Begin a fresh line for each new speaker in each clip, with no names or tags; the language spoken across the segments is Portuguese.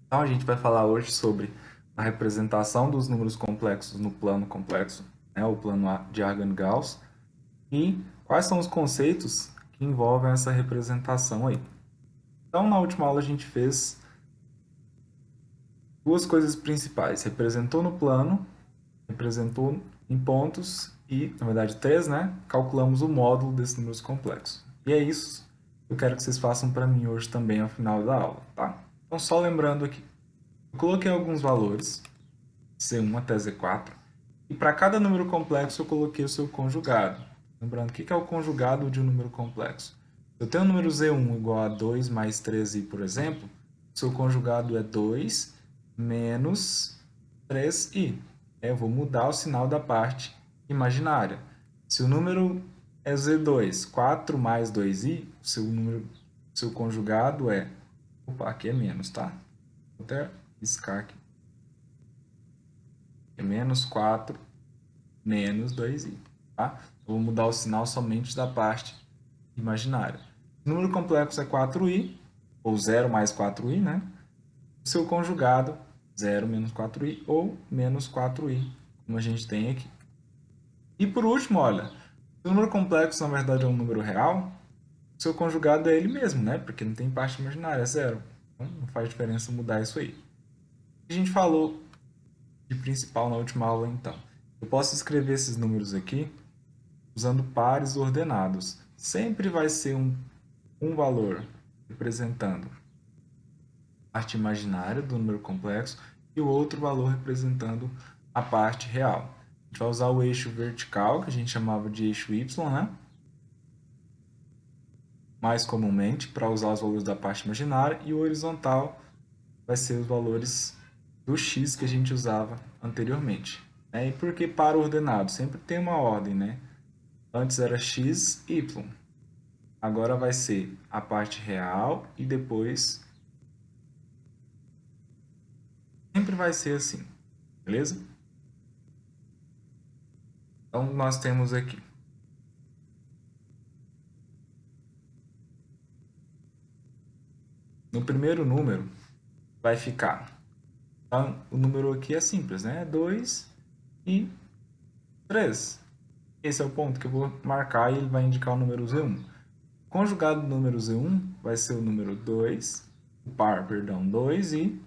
Então, a gente vai falar hoje sobre a representação dos números complexos no plano complexo, né, o plano de Argand-Gauss, e quais são os conceitos que envolvem essa representação aí. Então, na última aula a gente fez duas coisas principais. Representou no plano, representou em pontos e, na verdade, três, né? Calculamos o módulo desses números complexos. E é isso que eu quero que vocês façam para mim hoje também ao final da aula, tá? Então, só lembrando aqui, eu coloquei alguns valores, C1 até Z4, e para cada número complexo eu coloquei o seu conjugado. Lembrando, o que é o conjugado de um número complexo? Se eu tenho o número Z1 igual a 2 mais 13, por exemplo, o seu conjugado é 2 menos 3i. Eu vou mudar o sinal da parte imaginária. Se o número é Z2, 4 mais 2i, seu conjugado é... Opa, aqui é menos, tá? Vou até riscar aqui. É menos 4 menos 2i, tá? Eu vou mudar o sinal somente da parte imaginária. O número complexo é 4i, ou 0 mais 4i, né? O seu conjugado, 0 menos 4i, ou menos 4i, como a gente tem aqui. E por último, olha, se o número complexo na verdade é um número real, o seu conjugado é ele mesmo, né? Porque não tem parte imaginária, é 0. Então não faz diferença mudar isso aí. A gente falou de principal na última aula, então. Eu posso escrever esses números aqui usando pares ordenados. Sempre vai ser um valor representando a parte imaginária do número complexo e o outro valor representando a parte real. A gente vai usar o eixo vertical, que a gente chamava de eixo y, né? Mais comumente, para usar os valores da parte imaginária, e o horizontal vai ser os valores do x que a gente usava anteriormente. E por que para ordenado? Sempre tem uma ordem, né? Antes era x, y. Agora vai ser a parte real e depois sempre vai ser assim, beleza? Então nós temos aqui no primeiro número vai ficar, então, o número aqui é simples, né? 2 e 3. Esse é o ponto que eu vou marcar e ele vai indicar o número Z1. O conjugado do número Z1 vai ser o número 2, o par, perdão, 2 e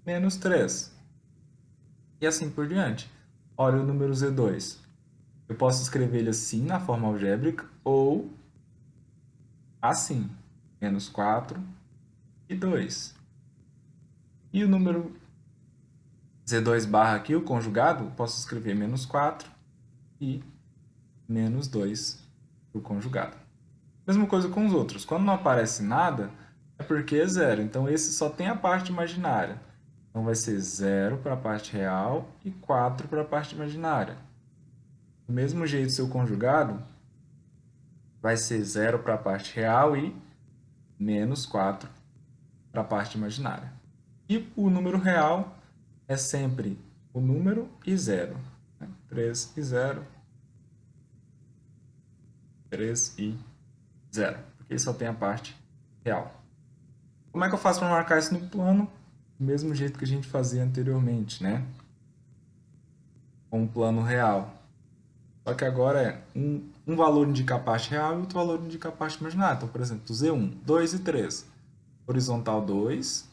menos 3. E assim por diante. Olha o número Z2. Eu posso escrever ele assim na forma algébrica ou assim, menos 4 e 2. E o número Z2 barra aqui, o conjugado, posso escrever menos 4 e menos 2 para o conjugado. Mesma coisa com os outros. Quando não aparece nada, é porque é zero. Então, esse só tem a parte imaginária. Então, vai ser 0 para a parte real e 4 para a parte imaginária. Do mesmo jeito, seu conjugado vai ser 0 para a parte real e menos 4 para a parte imaginária. E o número real é sempre o número e 0. 3 e 0, 3 e 0. Porque só tem a parte real. Como é que eu faço para marcar isso no plano? Do mesmo jeito que a gente fazia anteriormente, né? Com o plano real. Só que agora é um valor indica a parte real e outro valor indica a parte imaginária. Então, por exemplo, Z1, 2 e 3. Horizontal 2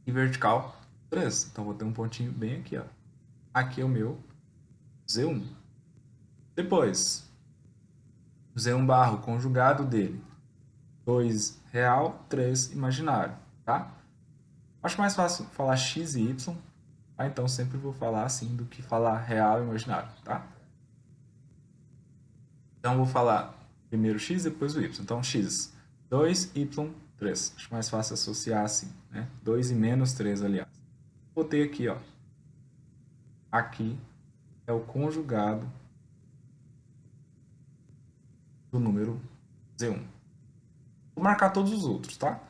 e vertical 3. Então, vou ter um pontinho bem aqui, ó. Aqui é o meu Z1. Depois, Z1 barra, o conjugado dele. 2 real, 3 imaginário, tá? Acho mais fácil falar x e y, tá? Então sempre vou falar assim do que falar real e imaginário, tá? Então vou falar primeiro x, depois o y. Então x, 2, y, 3. Acho mais fácil associar assim, né? 2 e menos 3, aliás. Botei aqui, ó. Aqui é o conjugado do número Z1. Vou marcar todos os outros, tá?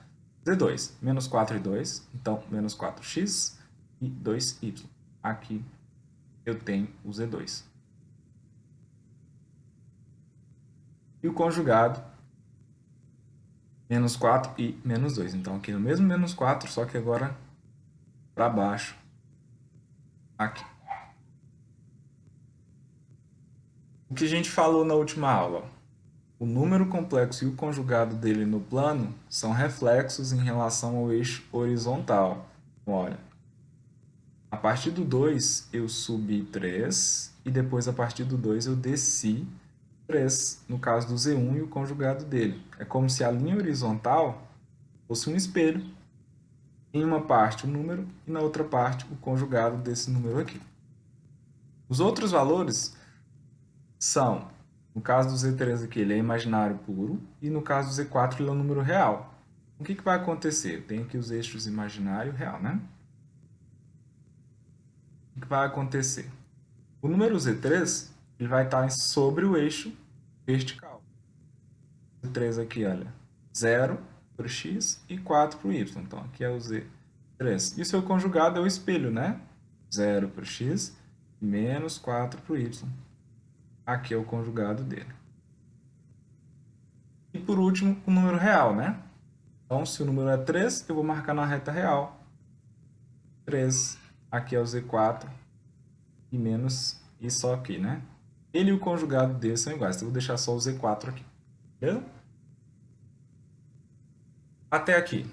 Z2, menos 4 e 2. Então, menos 4x e 2y. Aqui eu tenho o Z2. E o conjugado, menos 4 e menos 2. Então, aqui no mesmo menos 4, só que agora para baixo, aqui. O que a gente falou na última aula? O número complexo e o conjugado dele no plano são reflexos em relação ao eixo horizontal. Olha, a partir do 2 eu subi 3 e depois a partir do 2 eu desci 3, no caso do Z1 e o conjugado dele. É como se a linha horizontal fosse um espelho. Em uma parte o número e na outra parte o conjugado desse número aqui. Os outros valores são, no caso do Z3 aqui, ele é imaginário puro, e no caso do Z4 ele é um número real. O que vai acontecer? Eu tenho aqui os eixos imaginário e real, né? O que vai acontecer? O número Z3 ele vai estar sobre o eixo vertical. Z3 aqui, olha, 0 para o x e 4 para o y. Então, aqui é o Z3. E o seu conjugado é o espelho, né? 0 para o x e menos 4 para o y. Aqui é o conjugado dele. E por último, o número real, né? Então, se o número é 3, eu vou marcar na reta real. 3, aqui é o Z4 e menos e só aqui, né? Ele e o conjugado dele são iguais, então eu vou deixar só o Z4 aqui. Beleza? Até aqui.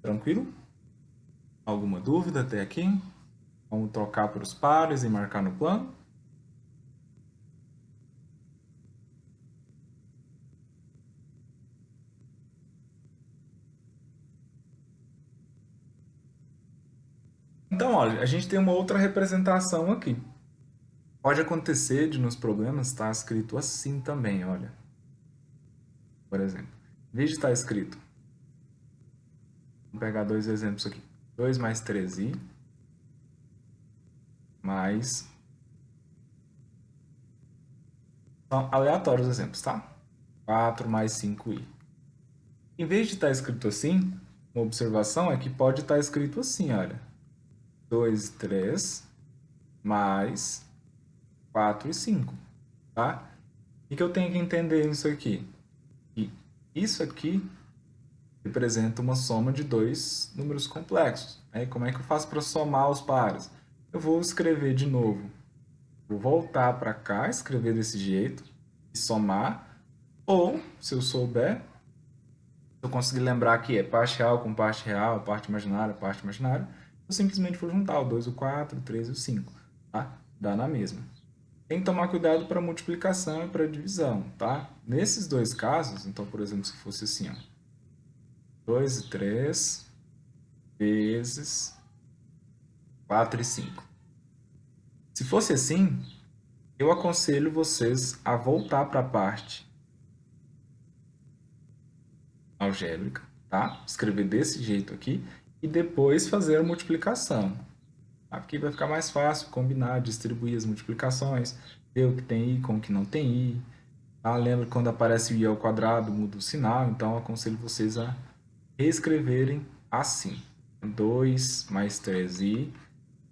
Tranquilo? Alguma dúvida até aqui? Vamos trocar para os pares e marcar no plano? Então, olha, a gente tem uma outra representação aqui. Pode acontecer de nos problemas estar escrito assim também, olha. Por exemplo, em vez de estar escrito, vamos pegar dois exemplos aqui. 2 mais 3i mais... São aleatórios os exemplos, tá? 4 mais 5i. Em vez de estar escrito assim, uma observação é que pode estar escrito assim, olha. 2 e 3 mais 4 e 5, tá? O que eu tenho que entender nisso aqui? Que isso aqui representa uma soma de dois números complexos. Aí, como é que eu faço para somar os pares? Eu vou escrever de novo. Vou voltar para cá, escrever desse jeito e somar. Ou, se eu souber, se eu conseguir lembrar que é parte real com parte real, parte imaginária, eu simplesmente vou juntar o 2, o 4, o 3 e o 5. Tá? Dá na mesma. Tem que tomar cuidado para multiplicação e para divisão, tá? Nesses dois casos, então, por exemplo, se fosse assim, ó, 2 e 3 vezes 4 e 5. Se fosse assim, eu aconselho vocês a voltar para a parte algébrica, tá? Escrever desse jeito aqui e depois fazer a multiplicação. Aqui vai ficar mais fácil combinar, distribuir as multiplicações, ver o que tem i com o que não tem i. Tá? Lembra que quando aparece o i ao quadrado, muda o sinal, então eu aconselho vocês a reescreverem assim. 2 mais 3i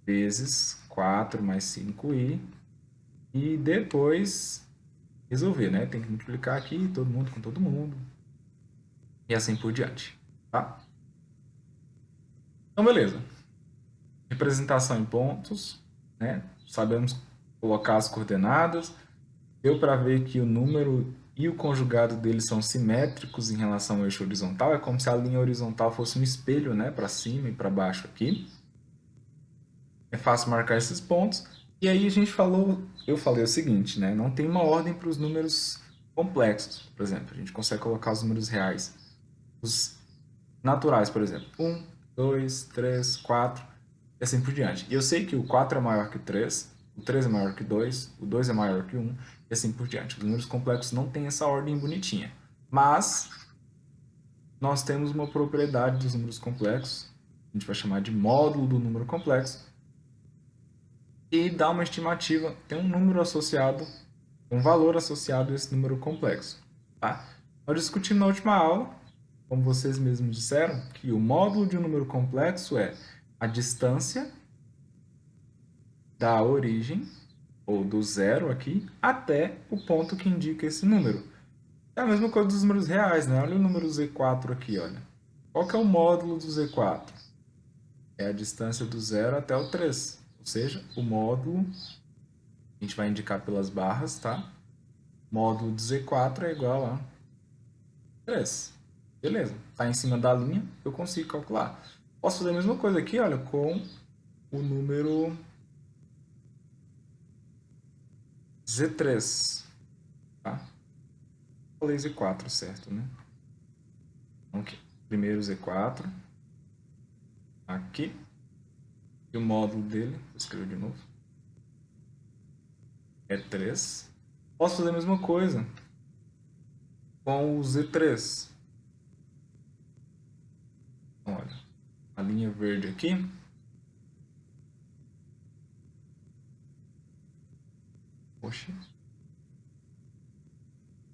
vezes 4 mais 5i e depois resolver, né? Tem que multiplicar aqui todo mundo com todo mundo e assim por diante, tá? Então, beleza. Representação em pontos, né? Sabemos colocar as coordenadas. Deu para ver que o número e o conjugado deles são simétricos em relação ao eixo horizontal. É como se a linha horizontal fosse um espelho, né? Para cima e para baixo aqui. É fácil marcar esses pontos. E aí a gente falou, eu falei o seguinte, né? Não tem uma ordem para os números complexos. Por exemplo, a gente consegue colocar os números reais. Os naturais, por exemplo, 1, 2, 3, 4, e assim por diante. E eu sei que o 4 é maior que o 3 é maior que o 2 é maior que o 1, e assim por diante. Os números complexos não têm essa ordem bonitinha. Mas nós temos uma propriedade dos números complexos, a gente vai chamar de módulo do número complexo, e dá uma estimativa, tem um número associado, um valor associado a esse número complexo. Tá? Nós discutimos na última aula, como vocês mesmos disseram, que o módulo de um número complexo é a distância da origem, ou do zero aqui, até o ponto que indica esse número. É a mesma coisa dos números reais, né? Olha o número Z4 aqui, olha. Qual que é o módulo do Z4? É a distância do 0 até o 3. Ou seja, o módulo, a gente vai indicar pelas barras, tá? Módulo do Z4 é igual a 3. Beleza. Está em cima da linha, eu consigo calcular. Posso fazer a mesma coisa aqui, olha, com o número Z3. Tá? Falei Z4, certo, né? Então, aqui. Primeiro Z4. Aqui. E o módulo dele, vou escrever de novo, é 3. Posso fazer a mesma coisa com o Z3. Então, olha, a linha verde aqui. Poxa.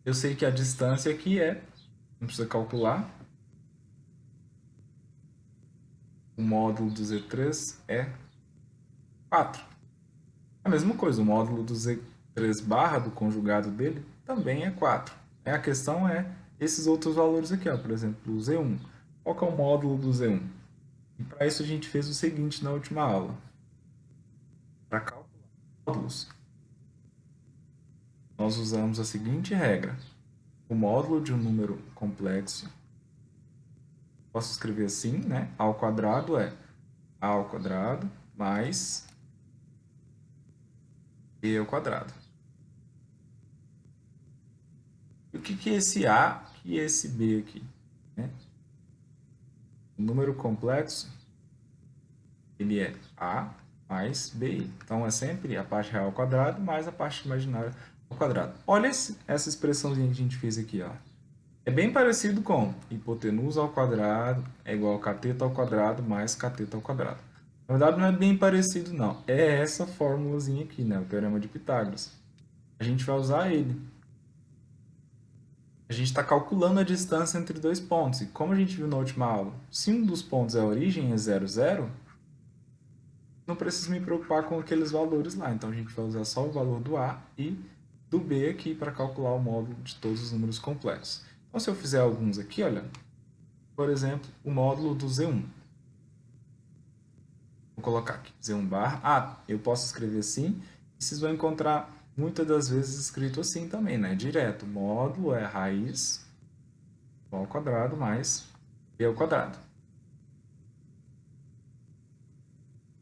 Eu sei que a distância aqui não precisa calcular. O módulo do Z3 é 4. A mesma coisa, o módulo do Z3 barra do conjugado dele também é 4. A questão é esses outros valores aqui, ó, por exemplo, o Z1. Qual que é o módulo do Z1? E para isso a gente fez o seguinte na última aula. Para calcular módulos, nós usamos a seguinte regra. O módulo de um número complexo, posso escrever assim, né? A ao quadrado é A ao quadrado mais B ao quadrado. E o que é esse A e esse B aqui? Né? O número complexo, ele é A mais BI. Então, é sempre a parte real ao quadrado mais a parte imaginária ao quadrado. Olha essa expressãozinha que a gente fez aqui, ó. É bem parecido com hipotenusa ao quadrado é igual a cateto ao quadrado mais cateto ao quadrado. Na verdade, não é bem parecido, não. É essa formulazinha aqui, né? O teorema de Pitágoras. A gente vai usar ele. A gente está calculando a distância entre dois pontos. E como a gente viu na última aula, se um dos pontos é a origem, é 0, 0, não preciso me preocupar com aqueles valores lá. Então, a gente vai usar só o valor do A e do B aqui para calcular o módulo de todos os números complexos. Então, se eu fizer alguns aqui, olha, por exemplo, o módulo do Z1. Vou colocar aqui, Z1 barra. Ah, eu posso escrever assim. E vocês vão encontrar muitas das vezes escrito assim também, né? Direto. Módulo é raiz ao quadrado mais B ao quadrado.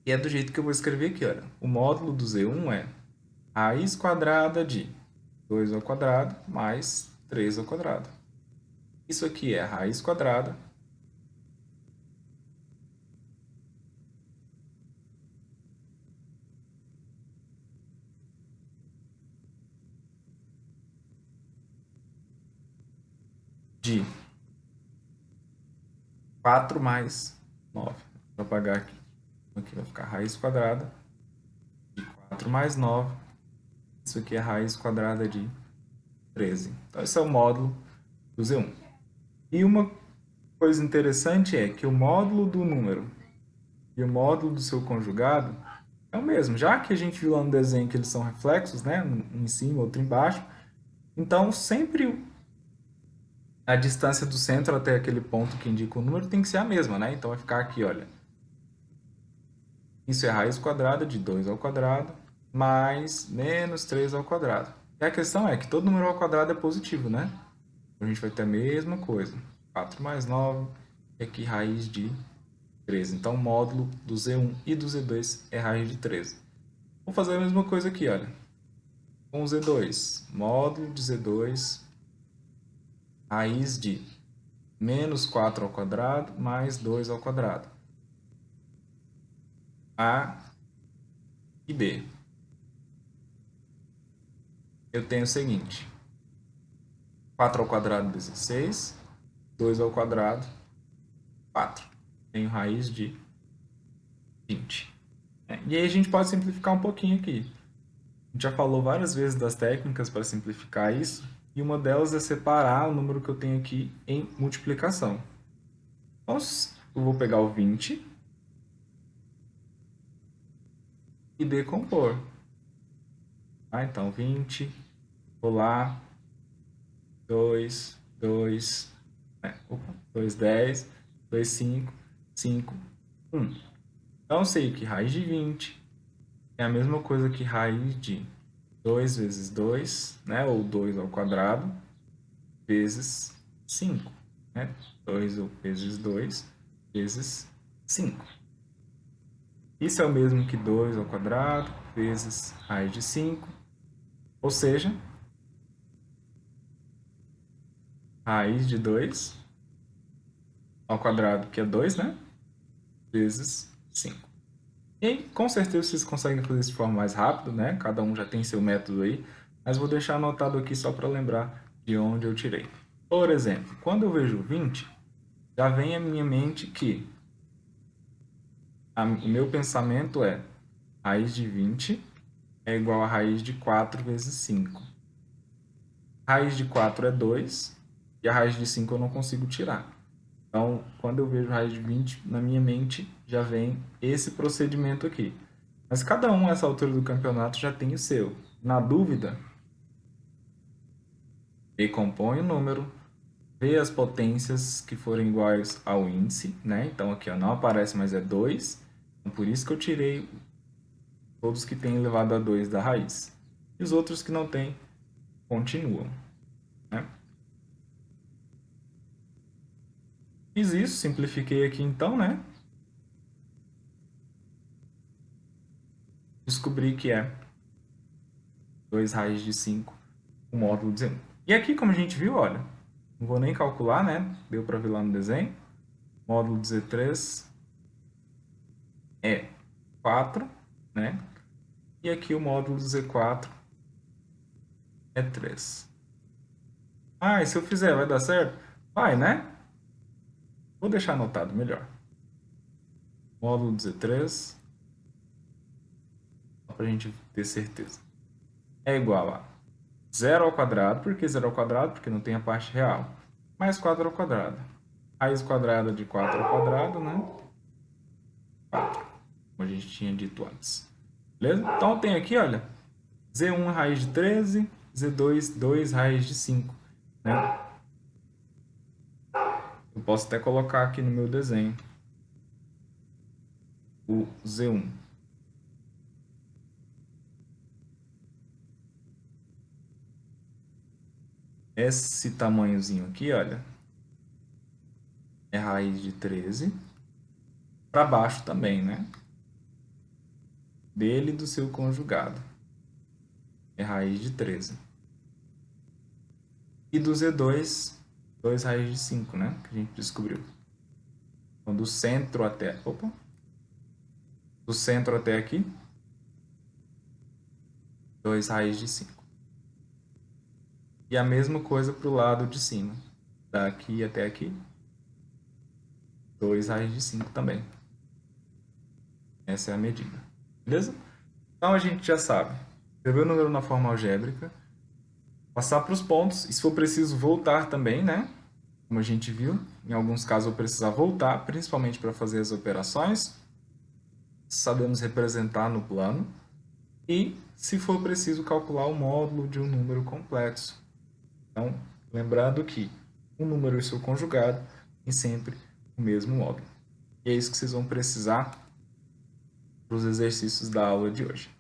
E é do jeito que eu vou escrever aqui, olha. O módulo do Z1 é raiz quadrada de 2 ao quadrado mais 3 ao quadrado. Isso aqui é a raiz quadrada de 4 mais 9. Vou apagar aqui. Aqui vai ficar raiz quadrada de 4 mais 9. Isso aqui é a raiz quadrada de 13. Então, esse é o módulo do Z1. E uma coisa interessante é que o módulo do número e o módulo do seu conjugado é o mesmo. Já que a gente viu lá no desenho que eles são reflexos, né? Um em cima, outro embaixo. Então, sempre a distância do centro até aquele ponto que indica o número tem que ser a mesma, né? Então, vai ficar aqui, olha. Isso é a raiz quadrada de 2 ao quadrado mais menos 3 ao quadrado. E a questão é que todo número ao quadrado é positivo, né? Então, a gente vai ter a mesma coisa. 4 mais 9 e aqui raiz de 13. Então, o módulo do Z1 e do Z2 é raiz de 13. Vou fazer a mesma coisa aqui, olha. Com o Z2, módulo de Z2, raiz de menos 4 ao quadrado mais 2 ao quadrado. A e B. Eu tenho o seguinte. 4 ao quadrado, 16. 2 ao quadrado, 4. Tenho raiz de 20. E aí a gente pode simplificar um pouquinho aqui. A gente já falou várias vezes das técnicas para simplificar isso. E uma delas é separar o número que eu tenho aqui em multiplicação. Então, eu vou pegar o 20 e decompor. Então, 20, vou lá, 2, 2, 2, 10, 2, 5, 5, 1. Então, eu sei que raiz de 20 é a mesma coisa que raiz de 2 vezes 2, né? Ou 2 ao quadrado, vezes 5. Né? 2 vezes 2 vezes 5. Isso é o mesmo que 2 ao quadrado vezes raiz de 5. Ou seja, raiz de 2 ao quadrado, que é 2, né? Vezes 5. E aí, com certeza vocês conseguem fazer isso de forma mais rápida, né? Cada um já tem seu método aí, mas vou deixar anotado aqui só para lembrar de onde eu tirei. Por exemplo, quando eu vejo 20, já vem à minha mente que o meu pensamento é raiz de 20 é igual a raiz de 4 vezes 5. Raiz de 4 é 2 e a raiz de 5 eu não consigo tirar. Então, quando eu vejo raiz de 20, na minha mente já vem esse procedimento aqui. Mas cada um, nessa altura do campeonato, já tem o seu. Na dúvida, decompõe o número, vê as potências que forem iguais ao índice, né? Então, aqui ó, não aparece, mas é 2. Então, por isso que eu tirei todos que têm elevado a 2 da raiz. E os outros que não têm, continuam. Né? Fiz isso, simplifiquei aqui então, né? Descobri que é 2 raiz de 5 o módulo de Z1. E aqui, como a gente viu, olha, não vou nem calcular, né? Deu para ver lá no desenho. Módulo de Z3 é 4, né? E aqui o módulo de Z4 é 3. Ah, e se eu fizer, vai dar certo? Vai, né? Vou deixar anotado melhor. Módulo de Z3, só para a gente ter certeza. É igual a 0 ao quadrado, por que 0 ao quadrado? Porque não tem a parte real. Mais 4 ao quadrado. Raiz quadrada de 4 ao quadrado, né? 4, como a gente tinha dito antes. Beleza? Então tem aqui, olha, Z1 raiz de 13, Z2, 2 raiz de 5. Né? Eu posso até colocar aqui no meu desenho o Z1. Esse tamanhozinho aqui, olha, é raiz de 13. Para baixo também, né? Dele e do seu conjugado. É raiz de 13. E do Z2, 2 raiz de 5, né? Que a gente descobriu. Então, do centro até... Opa! Do centro até aqui, 2 raiz de 5. E a mesma coisa para o lado de cima. Daqui até aqui, 2 raiz de 5 também. Essa é a medida. Beleza? Então a gente já sabe. Escrever o número na forma algébrica. Passar para os pontos. E se for preciso voltar também, né? Como a gente viu. Em alguns casos eu precisar voltar, principalmente para fazer as operações. Sabemos representar no plano. E, se for preciso, calcular o módulo de um número complexo. Então, lembrando que um número e seu conjugado tem sempre o mesmo módulo. E é isso que vocês vão precisar para os exercícios da aula de hoje.